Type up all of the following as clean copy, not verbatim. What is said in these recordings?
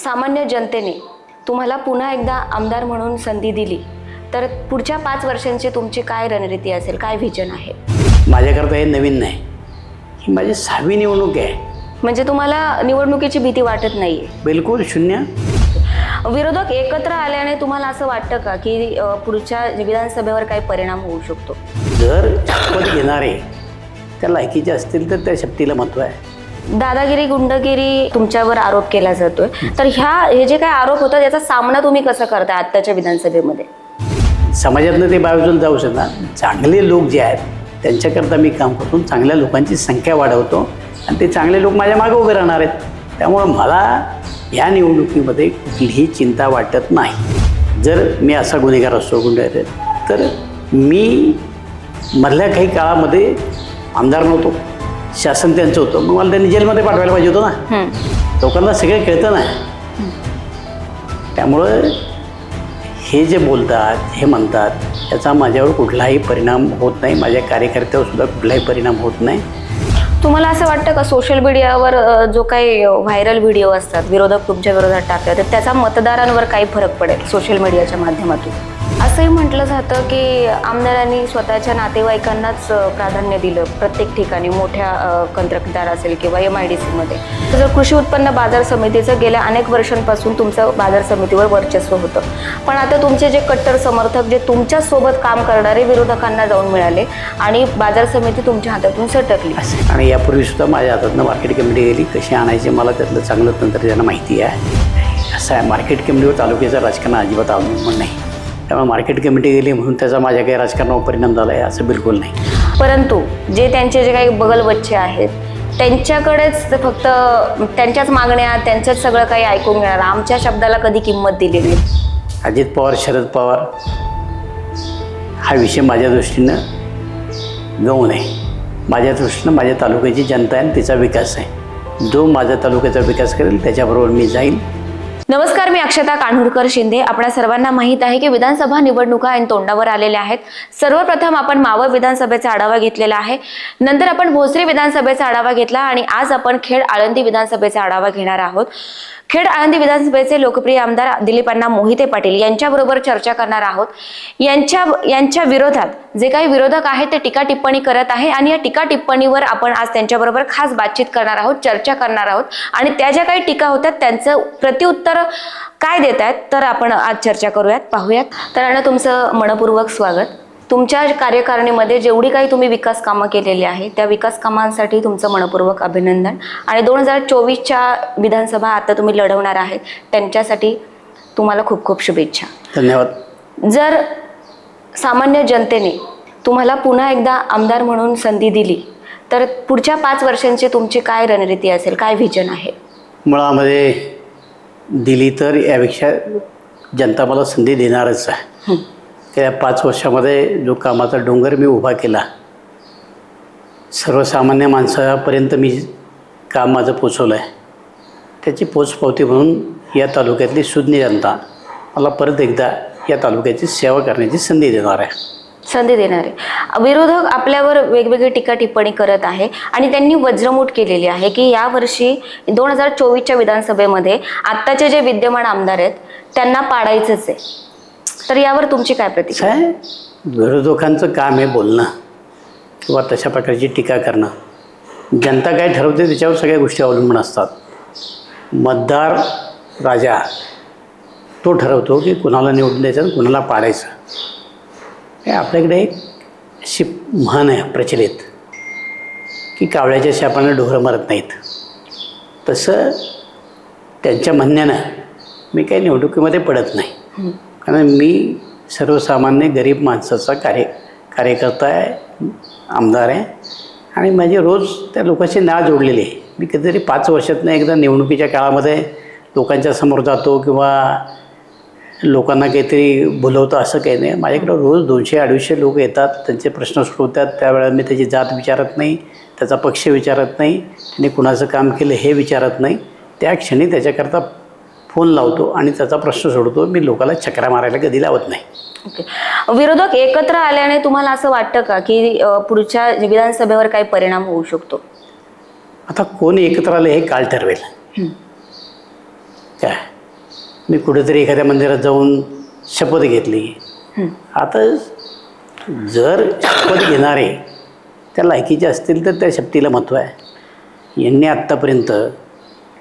सामान्य जनतेने तुम्हाला पुन्हा एकदा आमदार म्हणून संधी दिली तर पुढच्या 5 वर्षांची तुमची काय रणनीती असेल, काय व्हिजन आहे? माझ्याकरता हे नवीन नाही, ही माझी 6वी निवडणूक आहे. म्हणजे तुम्हाला निवडणुकीची भीती वाटत नाहीये? बिलकुल शून्य. विरोधक एकत्र आल्याने तुम्हाला असं वाटतं का की पुढच्या विधानसभेवर काही परिणाम होऊ शकतो? जर शपथ घेणारे त्या लायकीचे असतील तर त्या शपथीला महत्त्व आहे. दादागिरी, गुंडगिरी तुमच्यावर आरोप केला जातोय, तर हे जे काही आरोप होतात याचा सामना तुम्ही कसं करता आत्ताच्या विधानसभेमध्ये? समाजातनं ते बाजूला जाऊ शकतात. चांगले लोक जे आहेत त्यांच्याकरता मी काम करतो, चांगल्या लोकांची संख्या वाढवतो आणि ते चांगले लोक माझ्या मागे उभे राहणार आहेत. त्यामुळं मला या निवडणुकीमध्ये कुठलीही चिंता वाटत नाही. जर मी असा गुन्हेगार असतो, गुंडगिरी, तर मी मधल्या काही काळामध्ये आमदार नव्हतो, शासन त्यांचं होतं, मग मला त्यांनी जेलमध्ये पाठवायला पाहिजे होतं ना. लोकांना सगळं कळतं ना. त्यामुळं हे जे बोलतात, हे म्हणतात, याचा माझ्यावर कुठलाही परिणाम होत नाही, माझ्या कार्यकर्त्यावर सुद्धा कुठलाही परिणाम होत नाही. तुम्हाला असं वाटतं का सोशल मीडियावर जो काही व्हायरल व्हिडिओ असतात विरोधक तुमच्या विरोधात टाकतात तर त्याचा मतदारांवर काही फरक पडेल सोशल मीडियाच्या माध्यमातून? असंही म्हटलं जातं की आमदारांनी स्वतःच्या नातेवाईकांनाच प्राधान्य दिलं प्रत्येक ठिकाणी, मोठ्या कंत्राटदार असेल किंवा MIDCमध्ये. तर जर कृषी उत्पन्न बाजार समितीचं गेल्या अनेक वर्षांपासून तुमचं बाजार समितीवर वर्चस्व होतं, पण आता तुमचे जे कट्टर समर्थक जे तुमच्यासोबत काम करणारे विरोधकांना जाऊन मिळाले आणि बाजार समिती तुमच्या हातातून सटकली. आणि यापूर्वी सुद्धा माझ्या हातातनं मार्केट कमिटी गेली, कशी आणायची मला त्यातलं चांगलं तंत्रज्ञान माहिती आहे. असं आहे, मार्केट कमिटीवर तालुक्याचं राजकारण अजिबात अवलंबून नाही. त्यामुळे मार्केट कमिटी गेली म्हणून त्याचा माझ्या काही राजकारणावर परिणाम झाला आहे असं बिलकुल नाही. परंतु जे त्यांचे जे काही बगलबच्चे आहेत त्यांच्याकडेच फक्त त्यांच्याच मागण्या, त्यांच्याच सगळं काही ऐकून घेणार, आमच्या शब्दाला कधी किंमत दिली नाही. अजित पवार, शरद पवार हा विषय माझ्या दृष्टीनं गौण आहे. माझ्या दृष्टीनं माझ्या तालुक्याची जनता आहे आणि तिचा विकास आहे. जो माझ्या तालुक्याचा विकास करेल त्याच्याबरोबर मी जाईल. नमस्कार, मी अक्षता कान्हूरकर शिंदे. आपल्या सर्वांना माहीत आहे की विधानसभा निवडणुका ऐन तोंडावर आलेल्या आहेत. सर्वप्रथम आपण मावळ विधानसभेचा आढावा घेतलेला आहे, नंतर आपण भोसरी विधानसभेचा आढावा घेतला आणि आज आपण खेड आळंदी विधानसभेचा आढावा घेणार आहोत. खेड आळंदी विधानसभेचे लोकप्रिय आमदार दिलीपअण्णा मोहिते पाटील यांच्याबरोबर चर्चा करणार आहोत. यांच्या विरोधात जे काही विरोधक आहेत ते टीका टिप्पणी करत आहे आणि या टीका टिप्पणीवर आपण आज त्यांच्याबरोबर खास बातचीत करणार आहोत, चर्चा करणार आहोत आणि त्या ज्या काही टीका होत्यात त्यांचं प्रत्युत्तर काय देत आहेत तर आपण आज चर्चा करूयात, पाहूयात. तर अण्णा, तुमचं मनपूर्वक स्वागत. तुमच्या कार्यकारिणीमध्ये जेवढी काही तुम्ही विकास कामं केलेली आहे त्या विकास कामांसाठी तुमचं मनपूर्वक अभिनंदन आणि 2024च्या विधानसभा आता तुम्ही लढवणार आहेत त्यांच्यासाठी तुम्हाला खूप खूप शुभेच्छा. धन्यवाद. जर सामान्य जनतेने तुम्हाला पुन्हा एकदा आमदार म्हणून संधी दिली तर पुढच्या 5 वर्षांची तुमची काय रणनीती असेल, काय व्हिजन आहे? मुळामध्ये दिली तर यापेक्षा जनता मला संधी देणारच आहे. त्या 5 वर्षामध्ये जो कामाचा डोंगर मी उभा केला, सर्वसामान्य माणसापर्यंत मी काम माझं पोचवलं आहे, त्याची पोचपावती म्हणून या तालुक्यातली सुज्ञ जनता मला परत एकदा या तालुक्याची सेवा करण्याची संधी देणार आहे. संधी देणारे विरोधक आपल्यावर वेगवेगळी टीका टिप्पणी करत आहे आणि त्यांनी वज्रमूठ केलेली आहे की यावर्षी 2024च्या विधानसभेमध्ये आत्ताचे जे विद्यमान आमदार आहेत त्यांना पाडायचंच आहे. तर यावर तुमची काय प्रतिक्रिया आहे? विरोधकांचं काम आहे बोलणं किंवा तशा प्रकारची टीका करणं. जनता काय ठरवते त्याच्यावर सगळ्या गोष्टी अवलंबून असतात. मतदार राजा तो ठरवतो की कुणाला निवडून द्यायचं आणि कुणाला पाडायचं. हे आपल्याकडे एक अशी म्हण आहे प्रचलित की कावळ्याच्या शापानं ढोरं मरत नाहीत. तसं त्यांच्या म्हणण्यानं मी काही निवडणुकीमध्ये पडत नाही, कारण मी सर्वसामान्य गरीब माणसाचा कार्यकर्ता आहे, आमदार आहे आणि माझी रोज त्या लोकांशी नाळ जोडलेली आहे. मी कधीतरी 5 वर्षातनं एकदा निवडणुकीच्या काळामध्ये लोकांच्या समोर जातो किंवा लोकांना काहीतरी बोलवतं असं काही नाही. माझ्याकडं रोज 200-250 लोक येतात, त्यांचे प्रश्न सोडवतात. त्यावेळेला मी त्याची जात विचारत नाही, त्याचा पक्ष विचारत नाही, त्याने कुणाचं काम केलं हे विचारत नाही. त्या क्षणी त्याच्याकरता फोन लावतो आणि त्याचा प्रश्न सोडतो. मी लोकांना चक्रा मारायला कधी लावत नाही. ओके. विरोधक एकत्र आल्याने तुम्हाला असं वाटतं का की पुढच्या विधानसभेवर काही परिणाम होऊ शकतो? आता कोण एकत्र आले हे काल ठरवेल. काय मी कुठेतरी एखाद्या मंदिरात जाऊन शपथ घेतली. आता जर शपथ घेणारे त्या लायकीचे असतील तर त्या शपथीला महत्त्व आहे. यांनी आत्तापर्यंत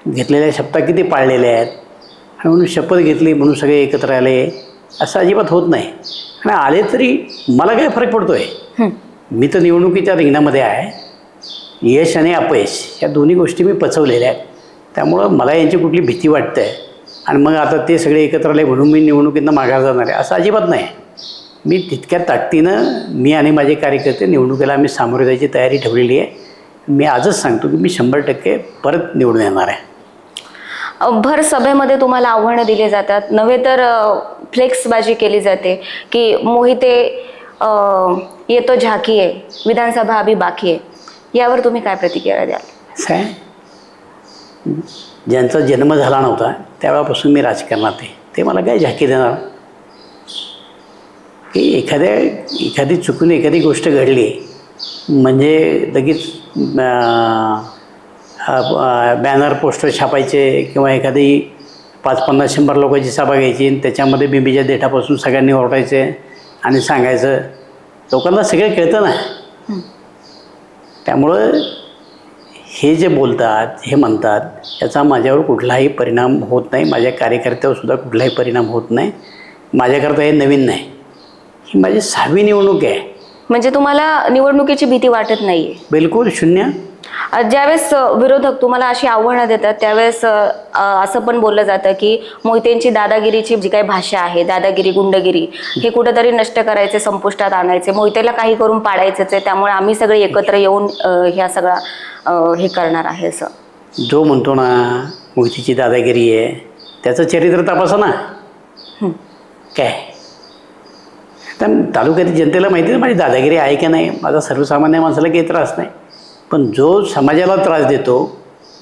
घेतलेल्या शपथा किती पाळलेल्या आहेत आणि म्हणून शपथ घेतली म्हणून सगळे एकत्र आले असं अजिबात होत नाही. आणि आले तरी मला काय फरक पडतो आहे. मी तर निवडणुकीच्या रिंगणामध्ये आहे. यश आणि अपयश या दोन्ही गोष्टी मी पचवलेल्या आहेत. त्यामुळं मला यांची कुठली भीती वाटते आहे आणि मग आता ते सगळे एकत्र आले म्हणून मी निवडणुकीतनं माघार जाणार आहे असं अजिबात नाही. मी तितक्या ताकदीनं मी आणि माझे कार्यकर्ते निवडणुकीला आम्ही सामोरे जायची तयारी ठेवलेली आहे. मी आजच सांगतो की मी 100% परत निवडून येणार आहे. भर सभेमध्ये तुम्हाला आव्हानं दिली जातात, नव्हे तर फ्लेक्सबाजी केली जाते की मोहिते येतो झाकीये, विधानसभा अभी बाकी आहे. यावर तुम्ही काय प्रतिक्रिया द्याल? असं आहे, ज्यांचा जन्म झाला नव्हता त्यावेळापासून मी राजकारणात आहे. ते मला काय झाकी देणार की एखादी चुकून एखादी गोष्ट घडली म्हणजे लगेच बॅनर पोस्टर छापायचे किंवा एखादी 5-50-100 लोकांची सभा घ्यायची आणि त्याच्यामध्ये बिंबीच्या देठापासून सगळ्यांनी ओरडायचे आणि सांगायचं. लोकांना सगळं कळतं ना. त्यामुळं हे जे बोलतात हे म्हणतात याचा माझ्यावर कुठलाही परिणाम होत नाही. माझ्या कार्यकर्त्यावर सुद्धा कुठलाही परिणाम होत नाही. माझ्याकरता हे नवीन नाही. ही माझी 6वी निवडणूक आहे. म्हणजे तुम्हाला निवडणुकीची भीती वाटत नाहीये? बिलकुल शून्य. ज्यावेळेस विरोधक तुम्हाला अशी आव्हानं देतात त्यावेळेस असं पण बोललं जातं की मोहितेंची दादागिरीची जी काही भाषा आहे, दादागिरी गुंडगिरी, हे कुठंतरी नष्ट करायचे, संपुष्टात आणायचे, मोहितेला काही करून पाडायचंच आहे, त्यामुळे आम्ही सगळे एकत्र येऊन ह्या सगळा हे करणार आहे असं. जो म्हणतो ना मोहितीची दादागिरी आहे त्याचं चरित्र तपासा ना. काय तर तालुक्यातील जनतेला माहिती आहे माझी दादागिरी आहे की नाही. माझा सर्वसामान्य माणसाला काही त्रास नाही, पण जो समाजाला त्रास देतो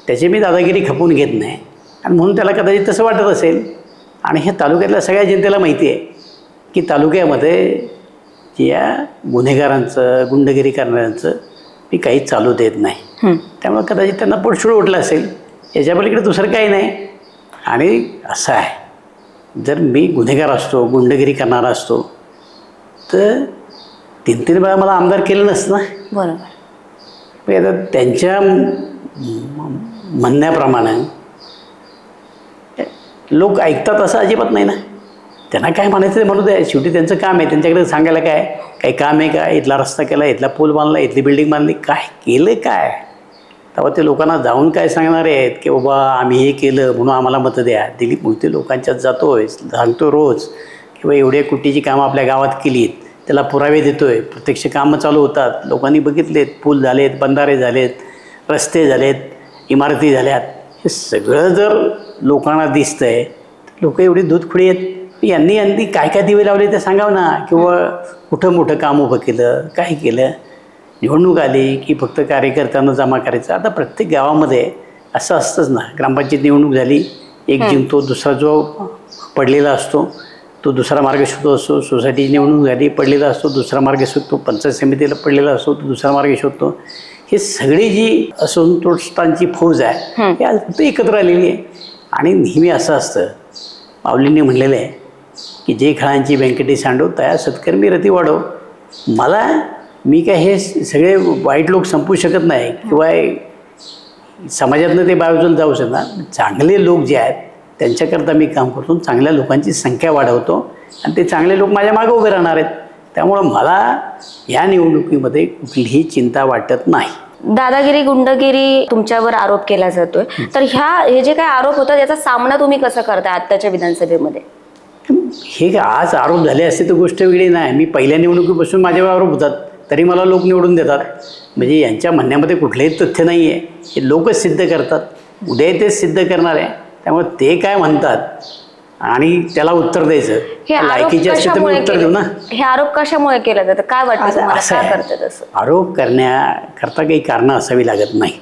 त्याची मी दादागिरी खपवून घेत नाही आणि म्हणून त्याला कदाचित तसं वाटत असेल. आणि हे तालुक्यातल्या सगळ्या जनतेला माहिती आहे की तालुक्यामध्ये या गुन्हेगारांचं गुंडगिरी करणाऱ्यांचं मी काहीच चालू देत नाही. त्यामुळे कदाचित त्यांना पोटशूळ उठलं असेल. याच्या पलीकडे दुसरं काही नाही. आणि असं आहे, जर मी गुन्हेगार असतो, गुंडगिरी करणारा असतो तर 3-3 वेळा मला आमदार केलं नसतं ना. बरोबर. आता त्यांच्या म्हणण्याप्रमाणे लोक ऐकतात असं अजिबात नाही ना. त्यांना काय म्हणायचं ते म्हणू द्या. शेवटी त्यांचं काम आहे. त्यांच्याकडे सांगायला काय काही काम आहे का? इथला रस्ता केला, इथला पूल बांधला, इथली बिल्डिंग बांधली, काय केलं काय? तेव्हा ते लोकांना जाऊन काय सांगणार आहेत की बाबा आम्ही हे केलं म्हणून आम्हाला मतं द्या. दिलीप मोहिते लोकांच्यात जातोय, सांगतो रोज की बा एवढ्या कोटीची कामं आपल्या गावात केलीत, त्याला पुरावे देतोय. प्रत्यक्ष कामं चालू होतात, लोकांनी बघितलेत. पूल झालेत, बंधारे झालेत, रस्ते झालेत, इमारती झाल्यात. हे सगळं जर लोकांना दिसतंय तर लोक एवढी दूधखुडी आहेत. यांनी काय काय दिवे लावले ते सांगावं ना. किंवा कुठं मोठं काम उभं केलं, काय केलं. निवडणूक आली की फक्त कार्यकर्त्यांना जमा करायचं. आता प्रत्येक गावामध्ये असं असतंच ना. ग्रामपंचायत निवडणूक झाली, एक जिंकतो, दुसरा जो पडलेला असतो तो दुसरा मार्ग शोधतो असतो. सोसायटीची निवडणूक झाली, पडलेला असतो, दुसरा मार्ग शोधतो. पंचायत समितीला पडलेला असतो, तो दुसरा मार्ग शोधतो. ही सगळी जी असंतोषांची फौज आहे ही आज फक्त एकत्र आलेली आहे. आणि नेहमी असं असतं, माऊलींनी म्हणलेलं आहे की जे खळांची व्यंकटी सांडव तया सत्कर्मी रती वाढव. मी काय हे सगळे वाईट लोक संपू शकत नाही किंवा समाजातनं ते बाजूला जाऊ शकतात. चांगले लोक जे आहेत त्यांच्याकरता मी काम करतो. चांगल्या लोकांची संख्या वाढवतो आणि ते चांगले लोक माझ्या मागे उभे राहणार आहेत. त्यामुळं मला या निवडणुकीमध्ये कुठलीही चिंता वाटत नाही. दादागिरी गुंडगिरी तुमच्यावर आरोप केला जातोय, तर हे जे काही आरोप होतात याचा सामना तुम्ही कसं करताय आत्ताच्या विधानसभेमध्ये? हे आज आरोप झाले असते तर गोष्ट वेगळी नाही. मी पहिल्या निवडणुकीपासून माझ्यावर आरोप होतात तरी मला लोक निवडून देतात. म्हणजे यांच्या म्हणण्यामध्ये कुठलंही तथ्य नाही आहे. हे लोकच सिद्ध करतात. उद्या तेच सिद्ध करणार आहे. त्यामुळे ते काय म्हणतात आणि त्याला उत्तर द्यायचं. लायकीचे असते तर मी उत्तर देऊ ना. हे आरोप कशामुळे केले जातात? काय वाटतं तुम्हाला, काय करतात असं? आरोप करण्याकरता काही कारणं असावी लागत नाही.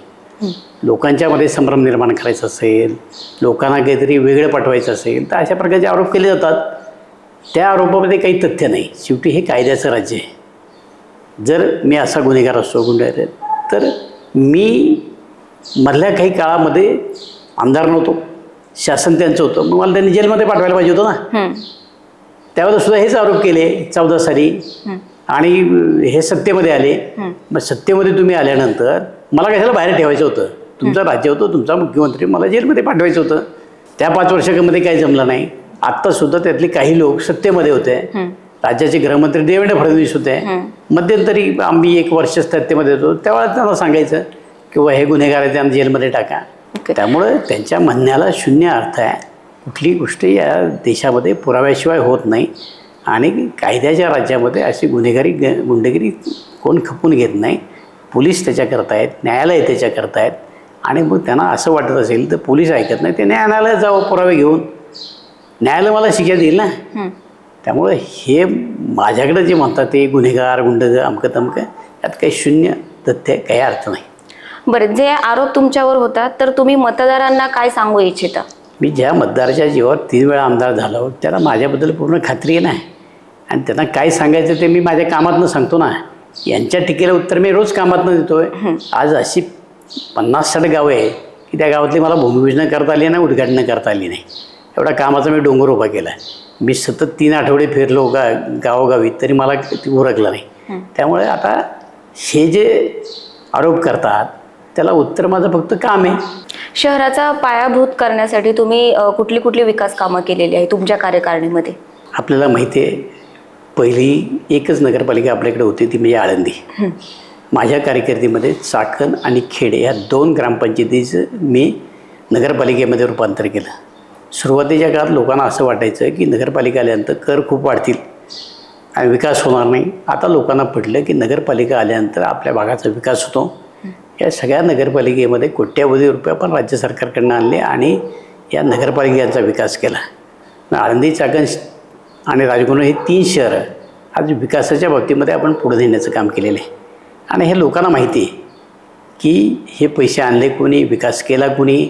लोकांच्यामध्ये संभ्रम निर्माण करायचा असेल, लोकांना काहीतरी वेगळं पाठवायचं असेल तर अशा प्रकारचे आरोप केले जातात. त्या आरोपामध्ये काही तथ्य नाही. शेवटी हे कायद्याचं राज्य आहे. जर मी असा गुन्हेगार असतो, गुन्हेगार, तर मी मधल्या काही काळामध्ये आमदार नव्हतो, शासन त्यांचं होतं, मग मला त्यांनी जेलमध्ये पाठवायला पाहिजे होतं ना. हम्म, त्यावेळेला सुद्धा हेच आरोप केले 14 साली. आणि हे सत्तेमध्ये आले. मग सत्तेमध्ये तुम्ही आल्यानंतर मला कशाला बाहेर ठेवायचं होतं? तुमचं राज्य होतं, तुमचा मुख्यमंत्री, मला जेलमध्ये पाठवायचं होतं. त्या 5 वर्षामध्ये काही जमलं नाही. आत्तासुद्धा त्यातले काही लोक सत्तेमध्ये होते. राज्याचे गृहमंत्री देवेंद्र फडणवीस होते. मध्यंतरी आम्ही 1 वर्ष सत्तेमध्ये होतो, त्यावेळेला त्यांना सांगायचं किंवा हे गुन्हेगार आहे त्यांना जेलमध्ये टाका. त्यामुळे त्यांच्या म्हणण्याला शून्य अर्थ आहे. कुठली गोष्ट या देशामध्ये पुराव्याशिवाय होत नाही. आणि कायद्याच्या राज्यामध्ये अशी गुंडगिरी कोण खपून घेत नाही. पोलीस त्याच्या करतायत, न्यायालय त्याच्या करतायत. आणि मग त्यांना असं वाटत असेल तर पोलीस ऐकत नाही, ते न्यायालयात जावं पुरावे घेऊन, न्यायालय मला शिक्षा देईल ना. त्यामुळे हे माझ्याकडे जे म्हणतात ते गुन्हेगार गुंडग अमकं तमकं, यात काही शून्य तथ्य, काही अर्थ नाही. बरं, जे आरोप तुमच्यावर होता तर तुम्ही मतदारांना काय सांगू इच्छिता? मी ज्या मतदाराच्या जीवावर 3 वेळा आमदार झालो त्याला माझ्याबद्दल पूर्ण खात्री आहे ना. आणि त्यांना काय सांगायचं ते मी माझ्या कामातनं सांगतो ना. यांच्या टीकेला उत्तर मी रोज कामातनं देतो आहे. आज अशी 50-60 गावं आहे की त्या गावातली मला भूमिपूजन करता आली नाही, उद्घाटन करता आली नाही. एवढा कामाचा मी डोंगर उभा केला आहे. मी सतत 3 आठवडे फिरलो गावोगावी, तरी मला ते उरकलं नाही. त्यामुळे आता हे जे आरोप करतात त्याला उत्तर माझं फक्त काम आहे. शहराचा पायाभूत करण्यासाठी तुम्ही कुठली कुठली विकास कामं केलेली आहे तुमच्या कार्यकारिणीमध्ये? आपल्याला माहिती आहे, पहिली एकच नगरपालिका आपल्याकडे होती, ती म्हणजे आळंदी. माझ्या कारकिर्दीमध्ये चाकण आणि खेड या 2 ग्रामपंचायतीचं मी नगरपालिकेमध्ये रूपांतर केलं. सुरुवातीच्या काळात लोकांना असं वाटायचं की नगरपालिका आल्यानंतर कर खूप वाढतील आणि विकास होणार नाही. आता लोकांना पडलं की नगरपालिका आल्यानंतर आपल्या भागाचा विकास होतो. या सगळ्या नगरपालिकेमध्ये कोट्यावधी रुपये आपण राज्य सरकारकडनं आणले आणि या नगरपालिकांचा विकास केला. आळंदी, चाकण आणि राजगुरू हे 3 शहरं आज विकासाच्या बाबतीमध्ये आपण पुढे नेण्याचं काम केलेलं आहे. आणि हे लोकांना माहिती आहे की हे पैसे आणले कोणी, विकास केला कोणी,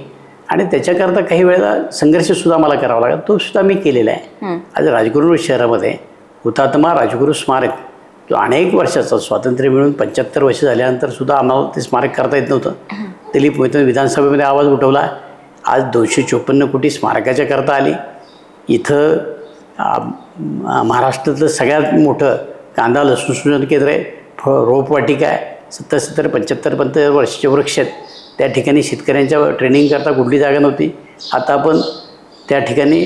आणि त्याच्याकरता काही वेळेला संघर्षसुद्धा मला करावा लागला, तो सुद्धा मी केलेला आहे. आज राजगुरू शहरामध्ये हुतात्मा राजगुरू स्मारक, जो अनेक वर्षाचा, स्वातंत्र्य मिळून 75 वर्ष झाल्यानंतर सुद्धा आम्हाला ते स्मारक करता येत नव्हतं. दिलीप मोहिते विधानसभेमध्ये आवाज उठवला. आज 254 कोटी स्मारकाच्या करता आली. इथं महाराष्ट्रातलं सगळ्यात मोठं कांदा लसूण संशोधन केंद्र आहे. रोपवाटिका आहे. 70-75 वर्षाचे वृक्ष आहेत. त्या ठिकाणी शेतकऱ्यांच्या ट्रेनिंगकरता कुठली जागा नव्हती. आता आपण त्या ठिकाणी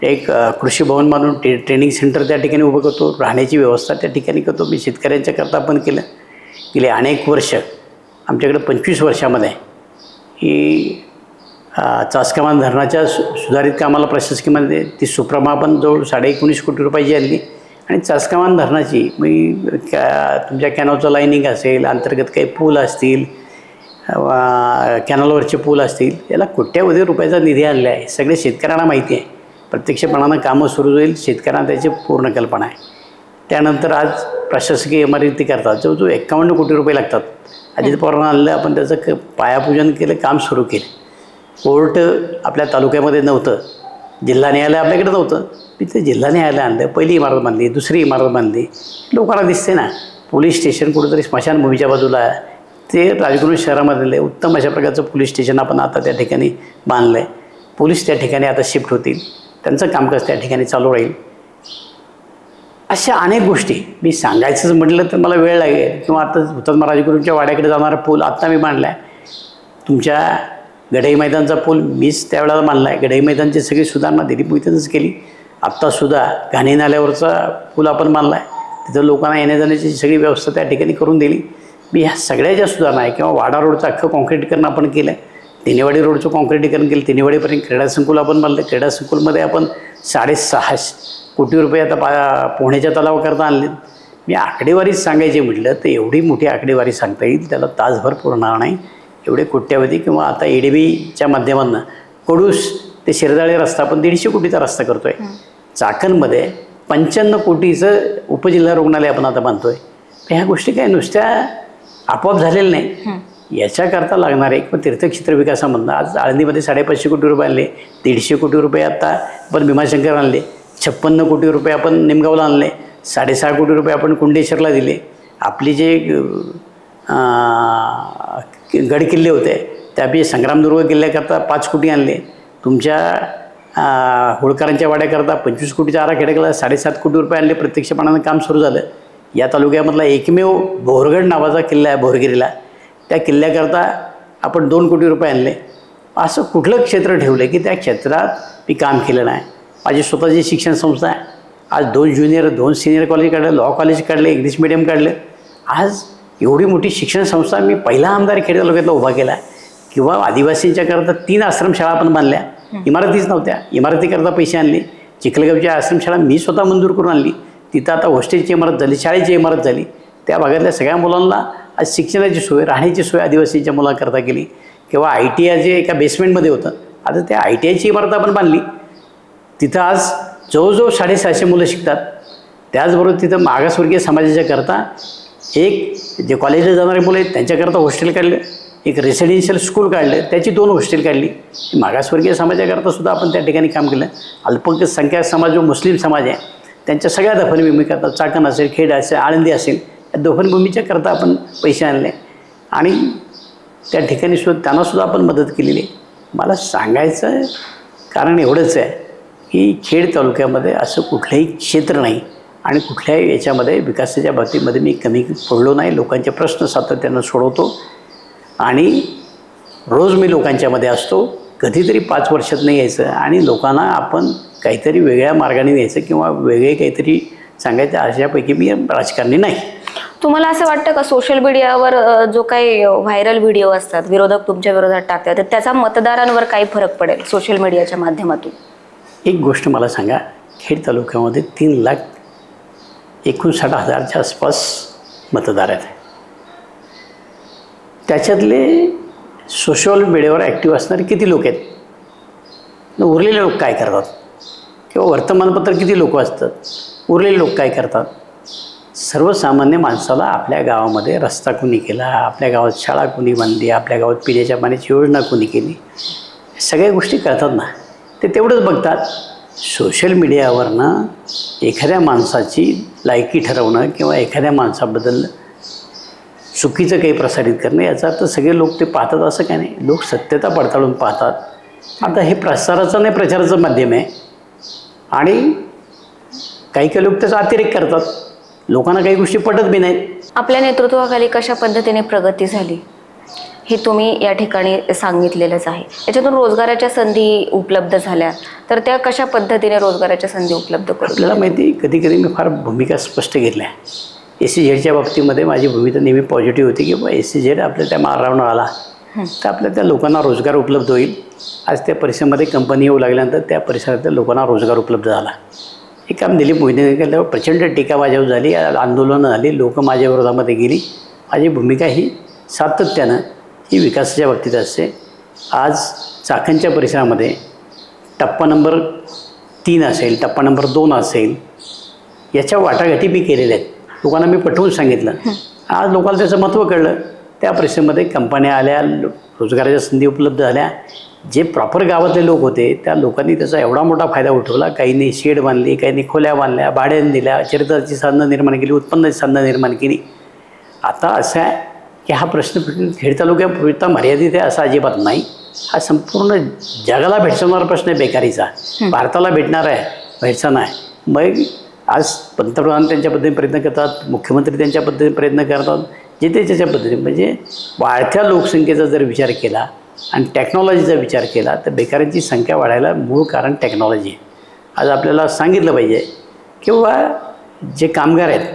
एक कृषी भवन मानून ट्रेनिंग सेंटर त्या ठिकाणी उभं करतो. राहण्याची व्यवस्था त्या ठिकाणी करतो. मी शेतकऱ्यांच्या करता आपण केलं. गेले अनेक वर्ष आमच्याकडे 25 वर्षामध्ये ही चासकमान धरणाच्या सुधारित कामाला प्रशासकीयमध्ये ती सुप्रमा पण जवळ 19.5 कोटी रुपयाची आणली. आणि चासकमान धरणाची तुमच्या कॅनॉलचं लाईनिंग असेल, अंतर्गत काही पूल असतील, कॅनलवरचे पूल असतील, याला कोट्यावधी रुपयाचा निधी आणला आहे. सगळे शेतकऱ्यांना माहिती आहे. प्रत्यक्षपणानं कामं सुरू होईल, शेतकऱ्यांना त्याची पूर्ण कल्पना आहे. त्यानंतर आज प्रशासकीय इमारती करतात जवळजवळ 51 कोटी रुपये लागतात. अजित पवारांना आणलं, आपण त्याचं पायापूजन केलं, काम सुरू केलं. कोर्ट आपल्या तालुक्यामध्ये नव्हतं, जिल्हा न्यायालय आपल्याकडे नव्हतं, तिथे जिल्हा न्यायालय आणलं. पहिली इमारत बांधली, दुसरी इमारत बांधली. लोकांना दिसते ना, पोलीस स्टेशन कुठंतरी स्मशानभूमीच्या बाजूला, ते राजगुरू शहरामधले उत्तम अशा प्रकारचं पोलीस स्टेशन आपण आता त्या ठिकाणी बांधलं आहे. पोलीस त्या ठिकाणी आता शिफ्ट होतील, त्यांचं कामकाज त्या ठिकाणी चालू राहील. अशा अनेक गोष्टी मी सांगायचंच म्हटलं तर मला वेळ लागेल. किंवा आता हुतात्मा राजगुरूंच्या वाड्याकडे जाणारा पूल आत्ता मी बांधला आहे. तुमच्या गढई मैदानचा पूल मीच त्यावेळेला बांधला आहे. गढई मैदानची सगळी सुधारणा दिलीप मोहितेनंच केली. आत्तासुद्धा घाणी नाल्यावरचा पूल आपण बांधला आहे. तिथं लोकांना येण्या जाण्याची सगळी व्यवस्था त्या ठिकाणी करून दिली. मी ह्या सगळ्या ज्या सुधारणा आहे, किंवा वाडा रोडचं अख्खं कॉन्क्रीटीकरण आपण केलं, तिनेवाडी रोडचं कॉन्क्रीटीकरण केलं, तिनेवाडीपर्यंत क्रीडा संकुल आपण बांधलं. क्रीडा संकुलमध्ये आपण 6.5 कोटी रुपये आता पोहण्याच्या तलावाकरता आणले. मी आकडेवारीच सांगायची म्हटलं तर एवढी मोठी आकडेवारी सांगता येईल, त्याला तासभर पुरणार नाही. एवढे कोट्यावधी. किंवा आता एडीबीच्या माध्यमातून कडूस ते शिरदाळे रस्ता आपण 150 कोटीचा रस्ता करतो आहे. चाकणमध्ये 55 कोटीचं उपजिल्हा रुग्णालय आपण आता बांधतो आहे. ह्या गोष्टी काय नुसत्या आपोआप झालेलं नाही. याच्याकरता लागणारे किंवा तीर्थक्षेत्र विकासामधनं आज आळंदीमध्ये 550 कोटी रुपये आणले. 150 कोटी रुपये आता आपण भीमाशंकर आणले. 56 कोटी रुपये आपण निमगावला आणले. 6.5 कोटी रुपये आपण कुंडेश्वरला दिले. आपली जे गडकिल्ले होते त्यापैकी संग्रामदुर्ग किल्ल्याकरता 5 कोटी आणले. तुमच्या होळकरांच्या वाड्याकरता 25 कोटीचा आराखडा केला, 7.5 कोटी रुपये आणले, प्रत्यक्षपणानं काम सुरू झालं. या तालुक्यामधला एकमेव बोरगड नावाचा किल्ला आहे बोरगिरीला, त्या किल्ल्याकरता आपण 2 कोटी रुपये आणले. असं कुठलं क्षेत्र ठेवलं की त्या क्षेत्रात मी काम केलं नाही. माझी स्वतःची शिक्षण संस्था आहे. आज 2 ज्युनियर 2 सिनियर कॉलेज काढलं, लॉ कॉलेज काढलं, इंग्लिश मिडियम काढलं. आज एवढी मोठी शिक्षण संस्था मी पहिला आमदार खेड तालुक्यातला उभा केला. किंवा आदिवासींच्या करता 3 आश्रमशाळा आपण बांधल्या, इमारतीच नव्हत्या, इमारतीकरता पैसे आणले. चिखलगावची आश्रमशाळा मी स्वतः मंजूर करून आणली. तिथं आता हॉस्टेलची इमारत झाली, शाळेची इमारत झाली. त्या भागातल्या सगळ्या मुलांना आज शिक्षणाची सोय, राहण्याची सोय आदिवासींच्या मुलांकरता केली. किंवा ITI जे एका बेसमेंटमध्ये होतं, आता त्या ITIची इमारत आपण बांधली. तिथं आज जवळजवळ 750 मुलं शिकतात. त्याचबरोबर तिथं मागासवर्गीय समाजाच्या करता एक जे कॉलेजला जाणारे मुलं आहेत त्यांच्याकरता हॉस्टेल काढलं, एक रेसिडेन्शियल स्कूल काढलं, त्याची 2 हॉस्टेल काढली. मागासवर्गीय समाजाकरता सुद्धा आपण त्या ठिकाणी काम केलं. अल्पसंख्याक समाज जो मुस्लिम समाज आहे त्यांच्या सगळ्या दफनभूमीकरता, चाकण असेल, खेड असेल, आळंदी असेल, या दफनभूमीच्या करता आपण पैसे आणले आणि त्या ठिकाणी सुद्धा त्यांनासुद्धा आपण मदत केलेली आहे. मला सांगायचं कारण एवढंच आहे की खेड तालुक्यामध्ये असं कुठलंही क्षेत्र नाही आणि कुठल्याही याच्यामध्ये विकासाच्या बाबतीमध्ये मी कमी पडलो नाही. लोकांचे प्रश्न सातत्यानं सोडवतो आणि रोज मी लोकांच्यामध्ये असतो. कधीतरी 5 वर्षात नाही यायचं आणि लोकांना आपण काहीतरी वेगळ्या मार्गाने न्यायचं किंवा वेगळे काहीतरी सांगायचं अशापैकी मी राजकारणी नाही. तुम्हाला असं वाटतं का सोशल मीडियावर जो काही व्हायरल व्हिडिओ असतात, विरोधक तुमच्या विरोधात टाकतात, तर त्याचा मतदारांवर काही फरक पडेल सोशल मीडियाच्या माध्यमातून? एक गोष्ट मला सांगा, खेड तालुक्यामध्ये 3,59,000च्या आसपास मतदार आहेत. त्याच्यातले सोशल मीडियावर ॲक्टिव्ह असणारे किती लोक आहेत? उरलेले लोक काय करतात? किंवा वर्तमानपत्र किती लोक असतात? उरलेले लोक काय करतात? सर्वसामान्य माणसाला आपल्या गावामध्ये रस्ता कोणी केला, आपल्या गावात शाळा कोणी बांधली, आपल्या गावात पिण्याच्या पाण्याची योजना कोणी केली, सगळ्या गोष्टी कळतात ना. ते तेवढंच बघतात. सोशल मीडियावरनं एखाद्या माणसाची लायकी ठरवणं किंवा एखाद्या माणसाबद्दल चुकीचं काही प्रसारित करणं याचा अर्थ सगळे लोक ते पाहतात असं काय नाही. लोक सत्यता पडताळून पाहतात. आता हे प्रसाराचं नाही प्रचाराचं माध्यम आहे आणि काही लोक त्याचा अतिरेक करतात. लोकांना काही गोष्टी पटत बी नाहीत. आपल्या नेतृत्वाखाली कशा पद्धतीने प्रगती झाली हे तुम्ही या ठिकाणी सांगितलेलंच आहे. याच्यातून रोजगाराच्या संधी उपलब्ध झाल्या, तर त्या कशा पद्धतीने रोजगाराच्या संधी उपलब्ध करू? आपल्याला माहिती, कधी कधी मी फार भूमिका स्पष्ट घेतल्या. SEZच्या बाबतीमध्ये माझी भूमिका नेहमी पॉझिटिव्ह होती की SEZ आपल्या त्या मार्गावर आला तर आपल्या त्या लोकांना रोजगार उपलब्ध होईल. आज त्या परिसरामध्ये कंपनी येऊ लागल्यानंतर त्या परिसरातल्या लोकांना रोजगार उपलब्ध झाला. हे काम दिलीप मोदींनी केल्यावर प्रचंड टीका माझ्यावर झाली, आंदोलनं झाली, लोक माझ्या विरोधामध्ये गेली. माझी भूमिका ही सातत्यानं ही विकासाच्या बाबतीत असते. आज चाकणच्या परिसरामध्ये टप्पा नंबर 3 असेल, टप्पा नंबर 2 असेल, याच्या वाटाघाटी मी केलेल्या आहेत. लोकांना मी पटवून सांगितलं. आज लोकांना त्याचं महत्त्व कळलं. त्या परिसरामध्ये कंपन्या आल्या, रोजगाराच्या संधी उपलब्ध झाल्या. जे प्रॉपर गावातले लोक होते त्या लोकांनी त्याचा एवढा मोठा फायदा उठवला. काहींनी शेड बांधली, काहींनी खोल्या बांधल्या, भाड्याने दिल्या, चरित्राची साधनं निर्माण केली, उत्पन्नाची साधनं निर्माण केली. आता असं आहे की हा प्रश्न खेड तालुक्यापुरता मर्यादित आहे असं अजिबात नाही. हा संपूर्ण जगाला भेडसावणारा प्रश्न आहे बेकारीचा. भारताला भेटणार आहे, भेडसा नाही. मग आज पंतप्रधान त्यांच्या पद्धतीने प्रयत्न करतात, मुख्यमंत्री त्यांच्या पद्धतीने प्रयत्न करतात, जे त्याच्या पद्धतीने. म्हणजे वाढत्या लोकसंख्येचा जर विचार केला आणि टेक्नॉलॉजीचा विचार केला तर बेकारांची संख्या वाढायला मूळ कारण टेक्नॉलॉजी आहे. आज आपल्याला सांगितलं पाहिजे किंवा जे कामगार आहेत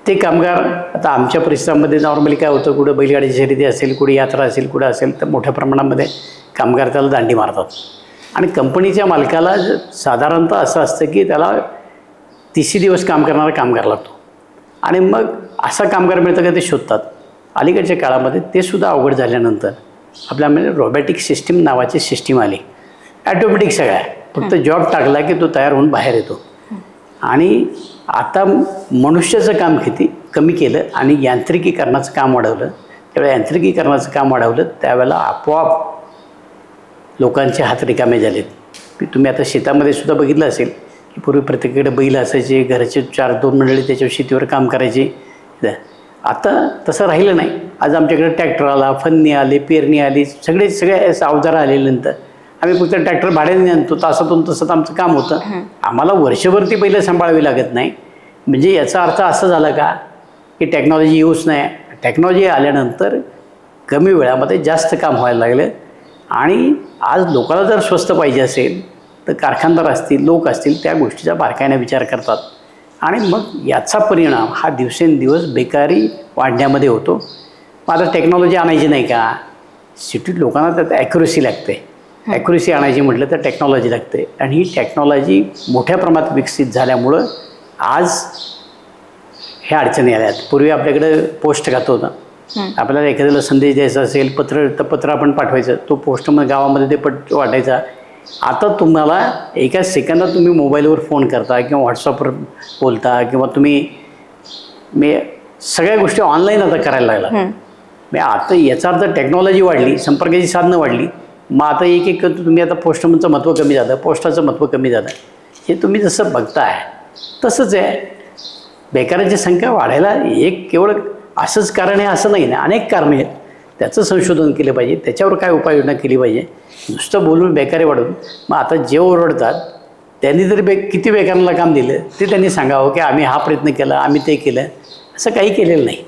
ते कामगार, आता आमच्या परिसरामध्ये नॉर्मली काय होतं, कुठं बैलगाडीची शर्यती असेल, कुठे यात्रा असेल, कुठं असेल तर मोठ्या प्रमाणामध्ये कामगार त्याला दांडी मारतात. आणि कंपनीच्या मालकाला साधारणतः असं असतं की त्याला 30 दिवस काम करणारा कामगार लागतो आणि मग असा कामगार मिळतं का ते शोधतात. अलीकडच्या काळामध्ये ते सुद्धा अवघड झाल्यानंतर आपल्यामध्ये रोबॅटिक सिस्टीम नावाची सिस्टीम आली. ॲटोमॅटिक सगळ्या, फक्त जॉब टाकला की तो तयार होऊन बाहेर येतो. आणि आता मनुष्याचं काम किती कमी केलं आणि यांत्रिकीकरणाचं काम वाढवलं. त्यावेळेला यांत्रिकीकरणाचं काम वाढवलं त्यावेळेला आपोआप लोकांचे हात रिकामे झालेत. तुम्ही आता शेतामध्ये सुद्धा बघितलं असेल की पूर्वी प्रत्येकाकडे बैल असायचे, घराचे 4-2 मंडळी त्याच्यावर शेतीवर काम करायचे. आता तसं राहिलं नाही. आज आमच्याकडे ट्रॅक्टर आला, फन्नी आले, पेरणी आली, सगळे अवजारं आलेल्यानंतर आम्ही फक्त ट्रॅक्टर भाड्याने आणतो, तासातून तसं आमचं काम होतं. आम्हाला वर्षभर ती पहिलं सांभाळावी लागत नाही. म्हणजे याचा अर्थ असं झाला का की टेक्नॉलॉजी यूज नाही. टेक्नॉलॉजी आल्यानंतर कमी वेळामध्ये जास्त काम व्हायला लागलं. आणि आज लोकांना जर स्वस्त पाहिजे असेल तर कारखानदार असतील, लोक असतील, त्या गोष्टीचा बारकाईने विचार करतात. आणि मग याचा परिणाम हा दिवसेंदिवस बेकारी वाढण्यामध्ये होतो. मग आता टेक्नॉलॉजी आणायची नाही का? सिटीत लोकांना त्यात ॲक्युरेसी लागते. ॲक्युरेसी आणायची म्हटलं तर टेक्नॉलॉजी लागते. आणि ही टेक्नॉलॉजी मोठ्या प्रमाणात विकसित झाल्यामुळं आज ह्या अडचणी आल्यात. पूर्वी आपल्याकडे पोस्ट खातं होतं. आपल्याला एखाद्याला संदेश द्यायचा असेल, पत्र आपण पाठवायचं, तो पोस्टमध्ये गावामध्ये ते वाटायचा. आता तुम्हाला एका सेकंदात तुम्ही मोबाईलवर फोन करता किंवा व्हॉट्सअपवर बोलता किंवा तुम्ही सगळ्या गोष्टी ऑनलाईन आता करायला लागला. म्हणजे आता याचा अर्थ टेक्नॉलॉजी वाढली, संपर्काची साधनं वाढली. मग आता एक तुम्ही आता पोस्टमनचं महत्त्व कमी झालं, पोस्टाचं महत्त्व कमी झालं. हे तुम्ही जसं बघताय तसंच आहे. बेकारांची संख्या वाढायला एक केवळ असंच कारण आहे असं नाही ना, अनेक कारणे आहेत. त्याचं संशोधन केलं पाहिजे, त्याच्यावर काय उपाययोजना केली पाहिजे. नुसतं बोलून बेकारी वाढवून मग आता जे ओरडतात त्यांनी जरी किती बेकारांना काम दिलं ते त्यांनी सांगावं की आम्ही हा प्रयत्न केला, आम्ही ते केलं. असं काही केलेलं नाही.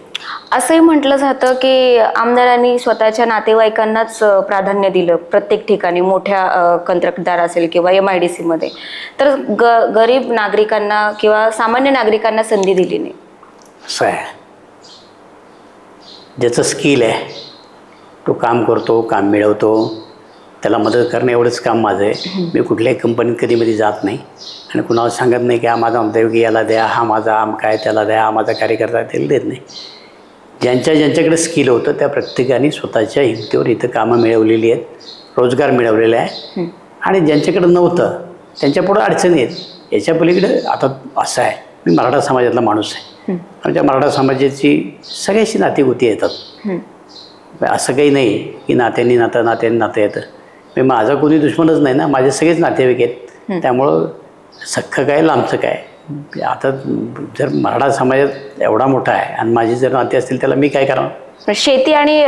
असंही म्हटलं जातं की आमदारांनी स्वतःच्या नातेवाईकांनाच प्राधान्य दिलं प्रत्येक ठिकाणी, मोठ्या कंत्राटदार असेल किंवा MIDC मध्ये, तर गरीब नागरिकांना किंवा सामान्य नागरिकांना संधी दिली नाही. असं आहे, ज्याचं स्किल आहे तो काम करतो, काम मिळवतो, त्याला मदत करणं एवढंच काम माझं आहे. मी कुठल्याही कंपनीत कधीमध्ये जात नाही आणि कुणाला सांगत नाही की हा माझा आमदार याला द्या, हा माझा आम काय त्याला द्या, हा माझा कार्यकर्ता त्याला देत नाही. ज्यांच्याकडे स्किल होतं त्या प्रत्येकाने स्वतःच्या हिमतीवर इथं कामं मिळवलेली आहेत, रोजगार मिळवलेला आहे. आणि ज्यांच्याकडे नव्हतं त्यांच्यापुढं अडचणी आहेत. याच्या पलीकडे आता असं आहे, मी मराठा समाजातला माणूस आहे. आमच्या मराठा समाजाची सगळ्याशी नातेगोती येतात. असं काही नाही की नात्यांनी नातं येतं. मी माझा कोणी दुश्मनच नाही ना, माझे सगळेच नातेवाईक आहेत. त्यामुळं सख्खं काय लांबचं काय. आता जर मराठा समाजात एवढा मोठा आहे आणि माझी जर नाते असतील त्याला मी काय करावं. शेती आणि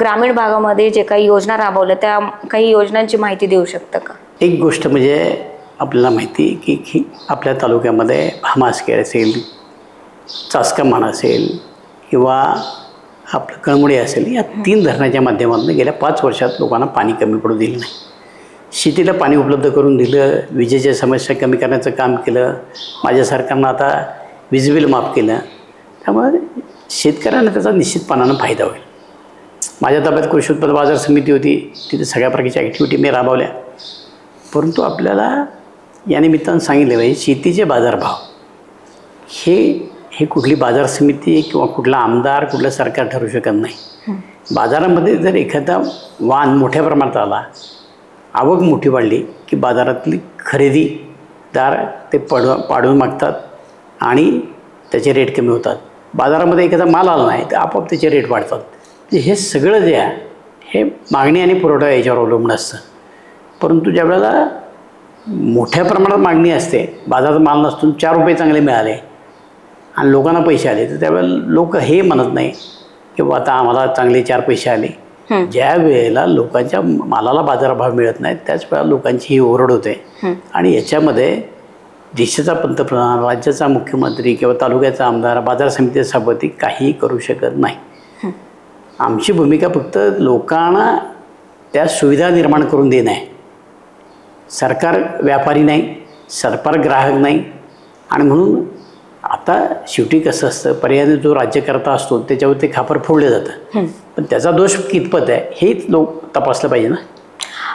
ग्रामीण भागामध्ये जे काही योजना राबवल्या त्या काही योजनांची माहिती देऊ शकता का? एक गोष्ट म्हणजे आपल्याला माहिती की आपल्या तालुक्यामध्ये भामासखेड असेल, चासकामान असेल किंवा आपलं कळमुडी असेल, या 3 धरणाच्या माध्यमातून गेल्या 5 वर्षात लोकांना पाणी कमी पडू दिलं नाही. शेतीला पाणी उपलब्ध करून दिलं, विजेच्या समस्या कमी करण्याचं काम केलं. माझ्या सरकारनं आता वीज बिल माफ केलं. त्यामुळे शेतकऱ्यांना त्याचा निश्चितपणानं फायदा होईल. माझ्या ताब्यात कृषी उत्पन्न बाजार समिती होती, तिथे सगळ्या प्रकारच्या ॲक्टिव्हिटी मी राबवल्या. परंतु आपल्याला या निमित्तानं सांगितलं पाहिजे, शेतीचे बाजारभाव हे कुठली बाजार समिती किंवा कुठला आमदार, कुठलं सरकार ठरवू शकत नाही. बाजारामध्ये जर एखादा वाहन मोठ्या प्रमाणात आला, आवक मोठी वाढली की बाजारातली खरेदीदार ते पाडून मागतात आणि त्याचे रेट कमी होतात. बाजारामध्ये एखादा माल आला नाही तर आपोआप त्याचे रेट वाढतात. हे सगळं जे आहे हे मागणी आणि पुरवठा याच्यावर अवलंबून असतं. परंतु ज्यावेळेला मोठ्या प्रमाणात मागणी असते, बाजारात माल नसतो, 4 रुपये चांगले मिळाले आणि लोकांना पैसे आले, तर त्यावेळेला लोक हे म्हणत नाही की बा आता आम्हाला चांगले 4 पैसे आले. ज्या वेळेला लोकांच्या मालाला बाजारभाव मिळत नाही त्याच वेळेला लोकांची ही ओरड होते. आणि याच्यामध्ये देशाचा पंतप्रधान, राज्याचा मुख्यमंत्री किंवा तालुक्याचा आमदार, बाजार समितीचा सभापती काहीही करू शकत नाही. आमची भूमिका फक्त लोकांना त्या सुविधा निर्माण करून देणं आहे. सरकार व्यापारी नाही, सरकार ग्राहक नाही. आणि म्हणून आता शेवटी कसं असतं, पर्यायाने जो राज्यकर्ता असतो त्याच्यावर ते खापर फोडलं जातं. पण त्याचा दोष कितपत आहे हेच लोक तपासलं पाहिजे ना.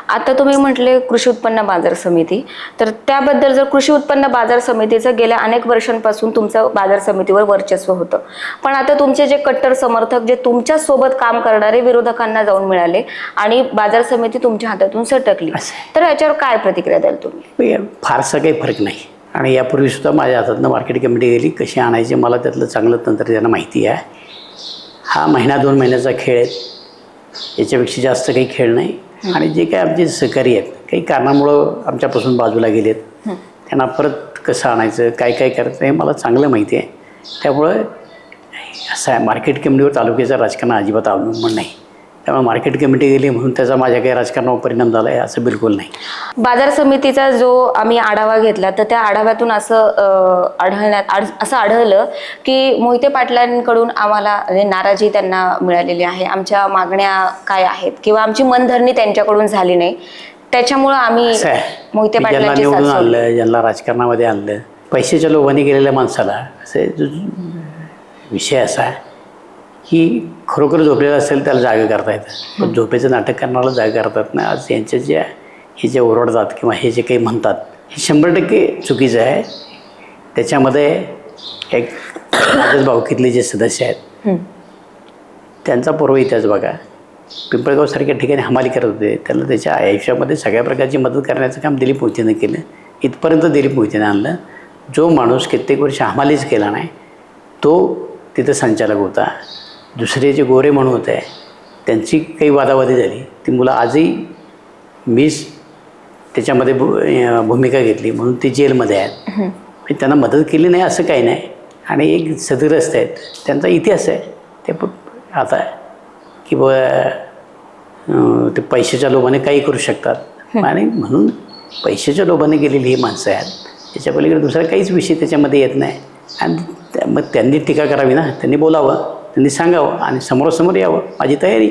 आता तुम्ही म्हटले कृषी उत्पन्न बाजार समिती, तर त्याबद्दल जर कृषी उत्पन्न बाजार समितीचं गेल्या अनेक वर्षांपासून तुमचं बाजार समितीवर वर्चस्व होतं, पण आता तुमचे जे कट्टर समर्थक, जे तुमच्या सोबत काम करणारे विरोधकांना जाऊन मिळाले आणि बाजार समिती तुमच्या हातातून सटकली, तर याच्यावर काय प्रतिक्रिया द्याल तुम्ही? फारसा काही फरक नाही. आणि यापूर्वीसुद्धा माझ्या हातातनं मार्केट कमिटी गेली, कशी आणायची मला त्यातलं चांगलं तंत्रज्ञान माहिती आहे. हा 1-2 महिन्याचा खेळ आहे, याच्यापेक्षा जास्त काही खेळ नाही. आणि जे काही आमचे सहकारी आहेत काही कारणामुळं आमच्यापासून बाजूला गेलेत, त्यांना परत कसं आणायचं, काय करायचं हे मला चांगलं माहिती आहे. त्यामुळं असं आहे, मार्केट कमिटीवर तालुक्याचं राजकारण अजिबात अवलंबून नाही. त्यामुळे मार्केट कमिटी गेली म्हणून त्याचा माझ्या काही राजकारणावर परिणाम झाला आहे असं बिलकुल नाही. बाजार समितीचा जो आम्ही आढावा घेतला तर त्या आढाव्यातून असं आढळलं की मोहिते पाटलांकडून आम्हाला म्हणजे नाराजी त्यांना मिळालेली आहे. आमच्या मागण्या काय आहेत किंवा आमची मनधरणी त्यांच्याकडून झाली नाही, त्याच्यामुळं आम्ही असं आहे, मोहिते ज्यांना पाटलांची निवडून साथ सोडली. आणलं, ज्यांना राजकारणामध्ये आणलं, पैशाच्या लोभाने गेलेल्या माणसाला असे विषय असा आहे की खरोखर झोपलेलं असेल त्याला जागा करता येतं, पण झोपेचं नाटक करणारा जागा करता येत नाही. आज यांच्या हे जे ओरडतात किंवा हे जे काही म्हणतात हे 100% चुकीचं आहे. त्याच्यामध्ये एक माझ्याच भावकीतले जे सदस्य आहेत त्यांचा पूर्व इतिहास बघा. पिंपळगावसारख्या ठिकाणी हमाली करत होते, त्याला त्याच्या आयुष्यामध्ये सगळ्या प्रकारची मदत करण्याचं काम दिलीप मोहितेनं केलं. इथपर्यंत दिलीप मोहितेनं आणलं. जो माणूस कित्येक वर्ष हमालीच केला नाही तो तिथं संचालक होता. दुसरे जे गोरे म्हणून होते त्यांची काही वादावादी झाली, ती मुलं आजही मीच त्याच्यामध्ये भूमिका घेतली म्हणून ते जेलमध्ये आहेत. त्यांना मदत केली नाही असं काही नाही. आणि एक सदग्रस्त आहेत, त्यांचा इतिहास आहे. ते आता की ते पैशाच्या लोभाने काही करू शकतात आणि म्हणून पैशाच्या लोभाने गेलेली ही माणसं आहेत. त्याच्या पलीकडे दुसरा काहीच विषय त्याच्यामध्ये येत नाही. आणि मग त्यांनी टीका करावी ना, त्यांनी बोलावं, त्यांनी सांगावं आणि समोरासमोर यावं. माझी तयारी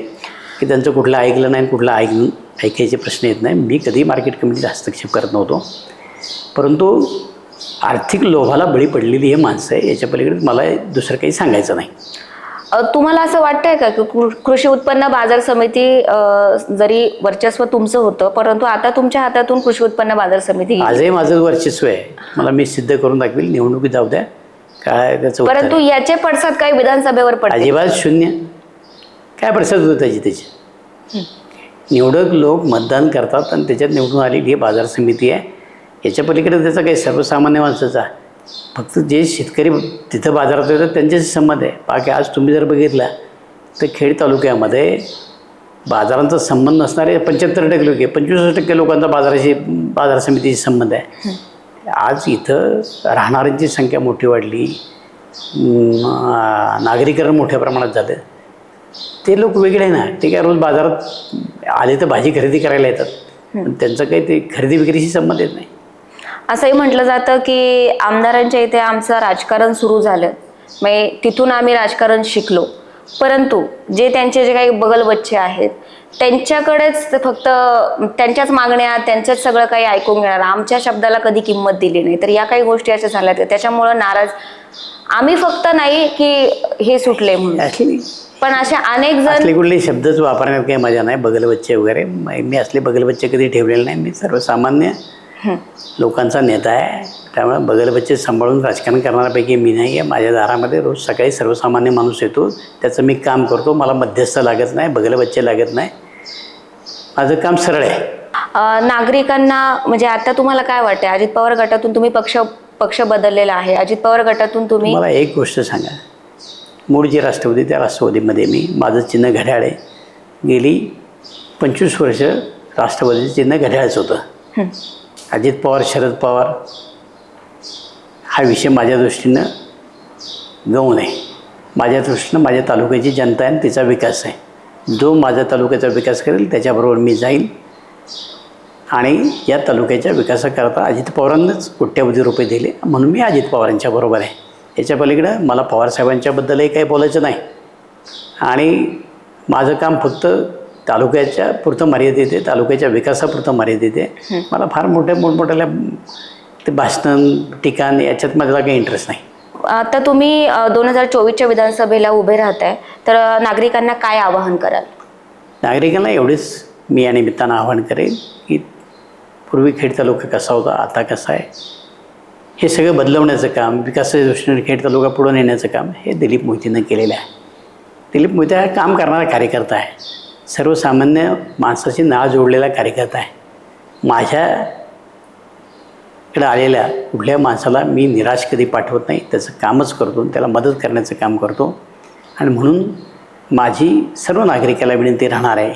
की त्यांचं कुठलं ऐकलं नाही, कुठलं ऐकायचे प्रश्न येत नाही. मी कधीही मार्केट कमिटीचा हस्तक्षेप करत नव्हतो, परंतु आर्थिक लोभाला बळी पडलेली हे माणसं आहे. याच्या पलीकडे मला दुसरं काही सांगायचं नाही. तुम्हाला असं वाटतंय का की कृषी उत्पन्न बाजार समिती जरी वर्चस्व तुमचं होतं परंतु आता तुमच्या हातातून कृषी उत्पन्न बाजार समिती गेली? आजही माझं वर्चस्व आहे, मला मी सिद्ध करून दाखवेल. निवडणुकीत जाऊ द्या, काय त्याचं उत्तर परंतु याचे पडसाद काही विधानसभेवर पडले? अजिबात शून्य. काय पडसाद होतं त्याची निवडक लोक मतदान करतात आणि त्याच्यात निवडून आलेली ही बाजार समिती आहे. याच्या पलीकडे त्याचा काही सर्वसामान्य माणसाचा फक्त जे शेतकरी तिथं बाजारात येतात त्यांच्याशी संबंध आहे. बाकी आज तुम्ही जर बघितला तर खेड तालुक्यामध्ये बाजारांचा संबंध नसणारे 75% लोक आहे, 25% लोकांचा बाजार समितीशी संबंध आहे. आज इथं राहणाऱ्यांची संख्या मोठी वाढली, नागरीकरण मोठ्या प्रमाणात झालं. ते लोक वेगळे ना, ते काय रोज बाजारात आले तर भाजी खरेदी करायला येतात, पण त्यांचं काही ते खरेदी विक्रीशी संबंध येत नाही. असंही म्हटलं जातं की आमदारांच्या इथे आमचं राजकारण सुरू झालं, म्हणजे तिथून आम्ही राजकारण शिकलो, परंतु जे त्यांचे जे काही बगलबच्चे आहेत त्यांच्याकडेच फक्त त्यांच्याच मागण्या, त्यांच्याच सगळं काही ऐकून घेणार, आमच्या शब्दाला कधी किंमत दिली नाही. तर या काही गोष्टी अशा झाल्या त्याच्यामुळं नाराज आम्ही फक्त नाही की हे सुटले म्हणून, पण असे अनेक जण. असले कुठले शब्दच वापरण्यात काही मजा नाही, बगलबच्चे वगैरे. मी असले बगलबच्चे कधी ठेवलेले नाही. मी सर्वसामान्य लोकांचा नेता आहे, त्यामुळे बगलबच्चे सांभाळून राजकारण करणाऱ्यापैकी मी नाही आहे. माझ्या दारामध्ये रोज सकाळी सर्वसामान्य माणूस येतो, त्याचं मी काम करतो. मला मध्यस्थ लागत नाही, बगलबच्चे लागत नाही. माझं काम सरळ आहे. नागरिकांना म्हणजे आता तुम्हाला काय वाटतं, अजित पवार गटातून तुम्ही पक्ष बदललेला आहे, अजित पवार गटातून तुम्ही. मला एक गोष्ट सांगा, मूळ जी राष्ट्रवादी त्या राष्ट्रवादीमध्ये माझं चिन्ह घड्याळ आहे. गेली 25 वर्ष राष्ट्रवादीचं चिन्ह घड्याळच होतं. अजित पवार, शरद पवार हा विषय माझ्या दृष्टीनं गौण आहे. माझ्या दृष्टीनं माझ्या तालुक्याची जनता आहे आणि तिचा विकास आहे. जो माझ्या तालुक्याचा विकास करेल त्याच्याबरोबर मी जाईल आणि या तालुक्याच्या विकासाकरता अजित पवारांनाच कोट्यवधी रुपये दिले म्हणून मी अजित पवारांच्या बरोबर आहे. याच्या पलीकडं मला पवारसाहेबांच्याबद्दलही काही बोलायचं नाही आणि माझं काम फक्त तालुक्याच्या पुरतं मर्यादित आहे, तालुक्याच्या विकासापुरतं मर्यादित आहे. मला फार मोठमोठ्याला ते भाषण, ठिकाण याच्यात माझा काही इंटरेस्ट नाही. आता तुम्ही 2024च्या विधानसभेला उभे राहताय, तर नागरिकांना काय आवाहन कराल? नागरिकांना एवढेच मी या निमित्तानं आवाहन करेन की पूर्वी खेड तालुका कसा होता, आता कसा आहे, हे सगळं बदलवण्याचं काम, विकासाच्या दृष्टीने खेड तालुका पुढे नेण्याचं काम हे दिलीप मोहितेनं केलेलं आहे. दिलीप मोहिते हा काम करणारा कार्यकर्ता आहे, सर्वसामान्य माणसाशी नाळ जोडलेला कार्यकर्ता आहे. माझ्याकडे आलेल्या कुठल्या माणसाला मी निराश कधी पाठवत नाही, त्याचं कामच करतो, त्याला मदत करण्याचं काम करतो. आणि म्हणून माझी सर्व नागरिकाला विनंती राहणार आहे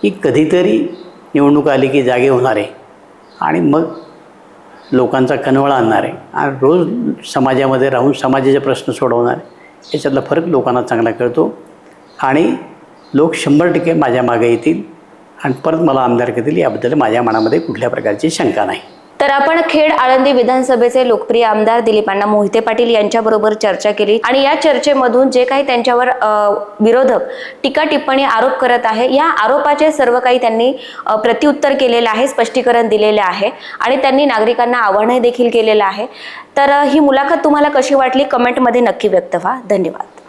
की कधीतरी निवडणूक आली की जागे होणार आहे आणि मग लोकांचा कनवळा आणणार आहे आणि रोज समाजामध्ये राहून समाजाचे प्रश्न सोडवणार आहे. याच्यातला फरक लोकांना चांगला कळतो आणि लोक 100% माझ्या मागे येतील आणि परत मला आमदार करतील याबद्दल माझ्या मनामध्ये कुठल्या प्रकारची शंका नाही. तर आपण खेड आळंदी विधानसभेचे लोकप्रिय आमदार दिलीप अण्णा मोहिते पाटील यांच्याबरोबर चर्चा केली आणि या चर्चेमधून जे काही त्यांच्यावर विरोधक टीका टिप्पणी आरोप करत आहे या आरोपाचे सर्व काही त्यांनी प्रत्युत्तर केलेलं आहे, स्पष्टीकरण दिलेले आहे आणि त्यांनी नागरिकांना आव्हानही देखील केलेलं आहे. तर ही मुलाखत तुम्हाला कशी वाटली कमेंटमध्ये नक्की व्यक्त व्हा. धन्यवाद.